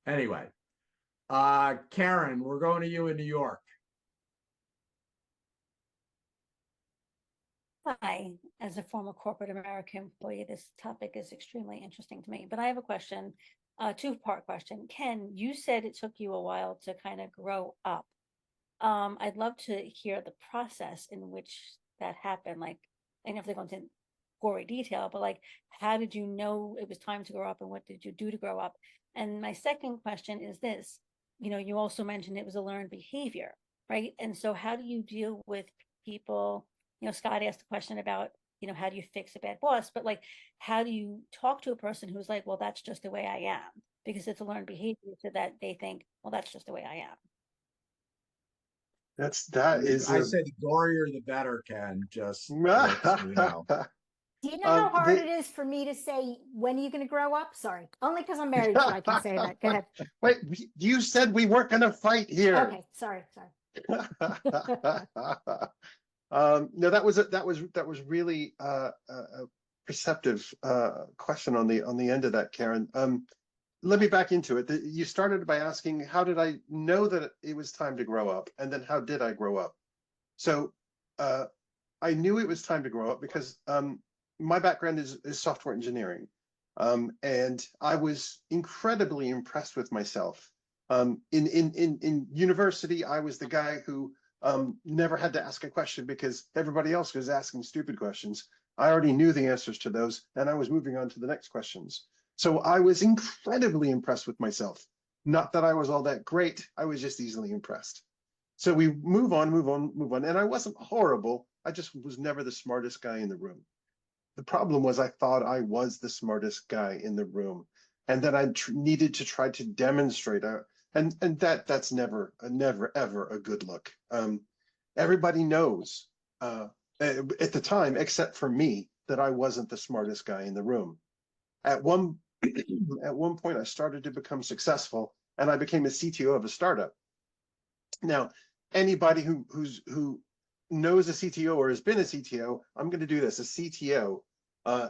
Anyway, Caren, we're going to you in New York. Hi, as a former corporate American employee, this topic is extremely interesting to me. But I have a question, a two-part question. Ken, you said it took you a while to kind of grow up. I'd love to hear the process in which that happened. Like, I don't have to go into gory detail, but like, how did you know it was time to grow up, and what did you do to grow up? And my second question is this, you also mentioned it was a learned behavior, right? And so how do you deal with people? Scott asked a question about, how do you fix a bad boss? But like, how do you talk to a person who's like, well, that's just the way I am, because it's a learned behavior, so that they think, well, that's just the way I am. That is I a say the gorier the better, Ken. Just Do you know how hard it the is for me to say, when are you going to grow up? Sorry, only because I'm married, so I can say that. Go ahead. wait, you said we weren't going to fight here. Okay, sorry. No, that was really a perceptive question on the end of that, Caren. Let me back into it. You started by asking, how did I know that it was time to grow up, and then how did I grow up? So uh, I knew it was time to grow up because my background is software engineering, and I was incredibly impressed with myself. In university, I was the guy who never had to ask a question because everybody else was asking stupid questions. I already knew the answers to those, and I was moving on to the next questions. So I was incredibly impressed with myself. Not that I was all that great, I was just easily impressed. So we move on, move on, move on. And I wasn't horrible. I just was never the smartest guy in the room. The problem was I thought I was the smartest guy in the room, and that I needed to try to demonstrate. And that's never ever a good look. Everybody knows at the time, except for me, that I wasn't the smartest guy in the room. At one at one point, I started to become successful, and I became a CTO of a startup. Now, anybody who knows a CTO or has been a CTO, I'm going to do this, a CTO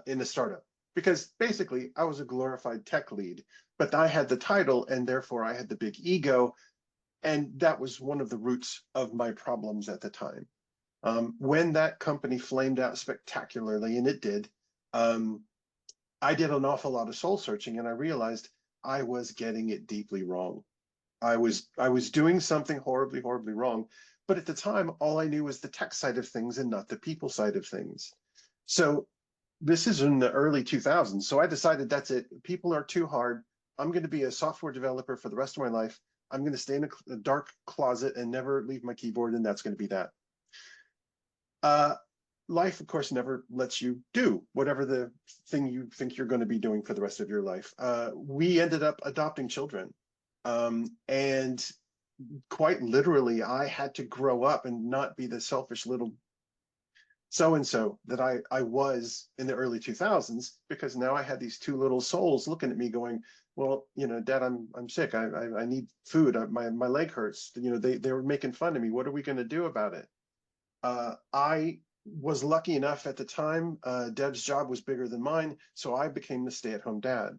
in a startup. Because basically, I was a glorified tech lead, but I had the title, and therefore I had the big ego. And that was one of the roots of my problems at the time. When that company flamed out spectacularly, and it did, I did an awful lot of soul searching, and I realized I was getting it deeply wrong. I was doing something horribly, horribly wrong. But at the time, all I knew was the tech side of things and not the people side of things. So this is in the early 2000s. So I decided that's it. People are too hard. I'm going to be a software developer for the rest of my life. I'm going to stay in a dark closet and never leave my keyboard, and that's going to be that. Uh, Life, of course, never lets you do whatever the thing you think you're going to be doing for the rest of your life. We ended up adopting children. And quite literally, I had to grow up and not be the selfish little so-and-so that I was in the early 2000s, because now I had these two little souls looking at me going, well, Dad, I'm sick. I need food. My leg hurts. They were making fun of me. What are we going to do about it? I was lucky enough at the time, Deb's job was bigger than mine, so I became the stay-at-home dad.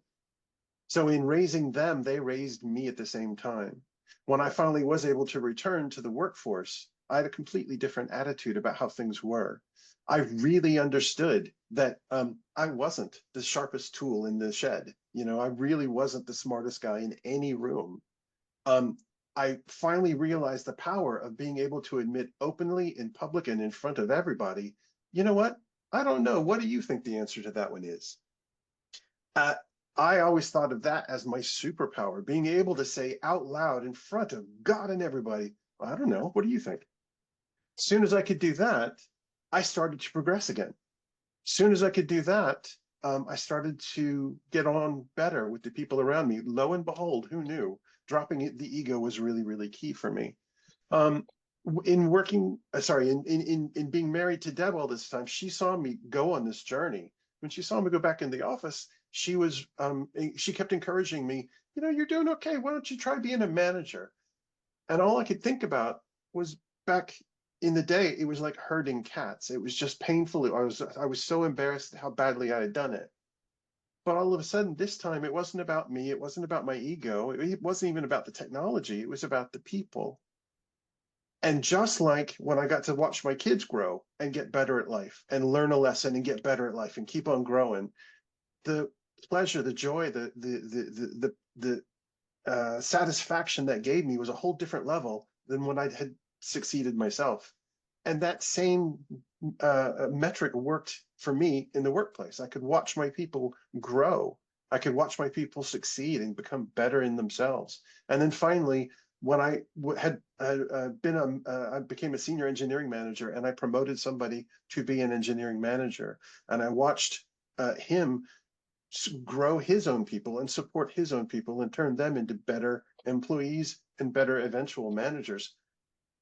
So in raising them, they raised me at the same time. When I finally was able to return to the workforce, I had a completely different attitude about how things were. I really understood that I wasn't the sharpest tool in the shed. I really wasn't the smartest guy in any room. Um, I finally realized the power of being able to admit openly in public and in front of everybody, you know what? I don't know. What do you think the answer to that one is? Uh, I always thought of that as my superpower, being able to say out loud in front of God and everybody, I don't know. What do you think? As soon as I could do that, I started to progress again. As soon as I could do that, I started to get on better with the people around me. Lo and behold, who knew? Dropping the ego was really, really key for me. Um, in working, sorry, in being married to Deb all this time, she saw me go on this journey. When she saw me go back in the office, she kept encouraging me, you're doing okay. Why don't you try being a manager? And all I could think about was, back in the day, it was like herding cats. It was just painful. I was so embarrassed how badly I had done it. But all of a sudden, this time, it wasn't about me. It wasn't about my ego. It wasn't even about the technology. It was about the people. And just like when I got to watch my kids grow and get better at life and learn a lesson and get better at life and keep on growing, the pleasure, the joy, the satisfaction that gave me was a whole different level than when I had succeeded myself. And that same metric worked for me in the workplace. I could watch my people grow. I could watch my people succeed and become better in themselves. And then finally, when I I became a senior engineering manager, and I promoted somebody to be an engineering manager, and I watched him grow his own people and support his own people and turn them into better employees and better eventual managers.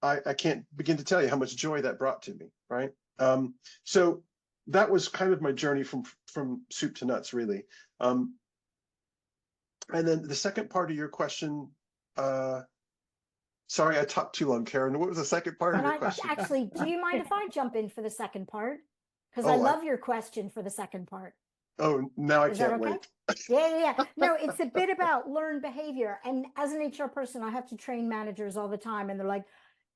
I can't begin to tell you how much joy that brought to me, right? So that was kind of my journey from soup to nuts, really. And then the second part of your question, sorry, I talked too long, Caren. What was the second part of And your question? actually, do you mind if I jump in for the second part? Because Oh, I love your question for the second part. Oh, now I Is that can't okay? wait. Yeah. No, it's a bit about learned behavior. And as an HR person, I have to train managers all the time. And they're like,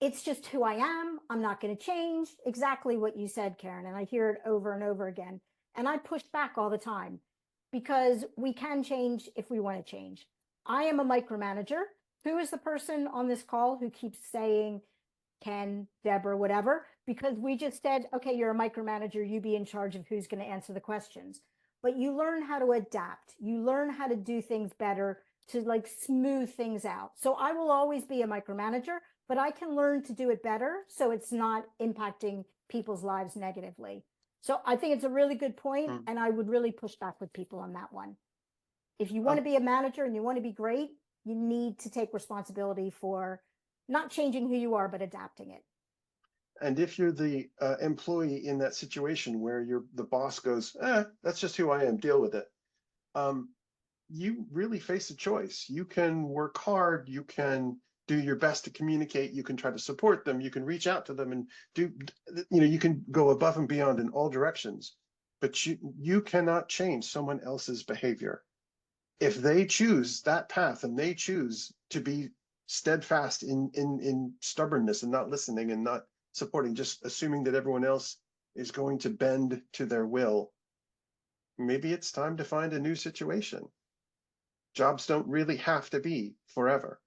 it's just who I am. I'm not going to change. Exactly what you said, Caren. And I hear it over and over again. And I push back all the time because we can change if we want to change. I am a micromanager. Who is the person on this call who keeps saying, Ken, Deborah, whatever? Because we just said, okay, you're a micromanager. You be in charge of who's going to answer the questions. But you learn how to adapt. You learn how to do things better, to like smooth things out. So I will always be a micromanager, but I can learn to do it better so it's not impacting people's lives negatively. So I think it's a really good point, and I would really push back with people on that one. If you want to be a manager and you want to be great, you need to take responsibility for not changing who you are, but adapting it. And if you're the employee in that situation where the boss goes, that's just who I am, deal with it. You really face a choice. You can work hard, you can do your best to communicate, you can try to support them, you can reach out to them and you can go above and beyond in all directions, but you cannot change someone else's behavior. If they choose that path and they choose to be steadfast in stubbornness and not listening and not supporting, just assuming that everyone else is going to bend to their will, maybe it's time to find a new situation. Jobs don't really have to be forever.